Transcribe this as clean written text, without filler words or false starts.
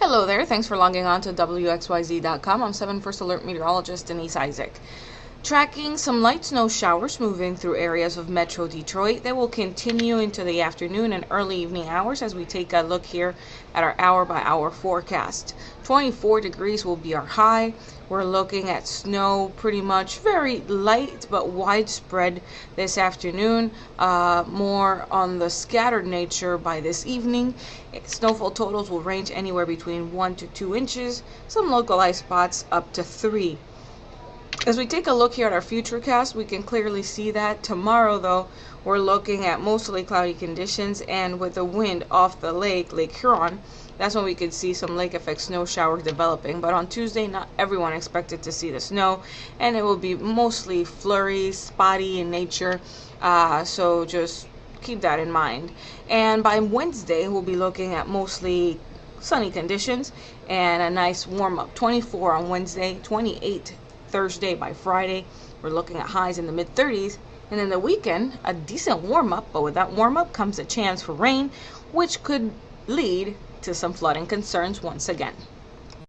Hello there, thanks for logging on to WXYZ.com. I'm 7 First Alert Meteorologist Denise Isaac. Tracking some light snow showers moving through areas of Metro Detroit. They will continue into the afternoon and early evening hours as we take a look here at our hour-by-hour forecast. 24 degrees will be our high. We're looking at snow pretty much very light but widespread this afternoon. More on the scattered nature by this evening. Snowfall totals will range anywhere between 1 to 2 inches. Some localized spots up to 3. As we take a look here at our futurecast, we can clearly see that tomorrow, though, we're looking at mostly cloudy conditions, and with the wind off the Lake Huron, that's when we could see some lake effect snow showers developing. But on Tuesday, not everyone expected to see the snow, and it will be mostly flurries, spotty in nature, so just keep that in mind. And by Wednesday, we'll be looking at mostly sunny conditions and a nice warm-up. 24 on Wednesday, 28 Thursday. By Friday, we're looking at highs in the mid-30s, and then the weekend, a decent warm-up, but with that warm-up comes a chance for rain, which could lead to some flooding concerns once again.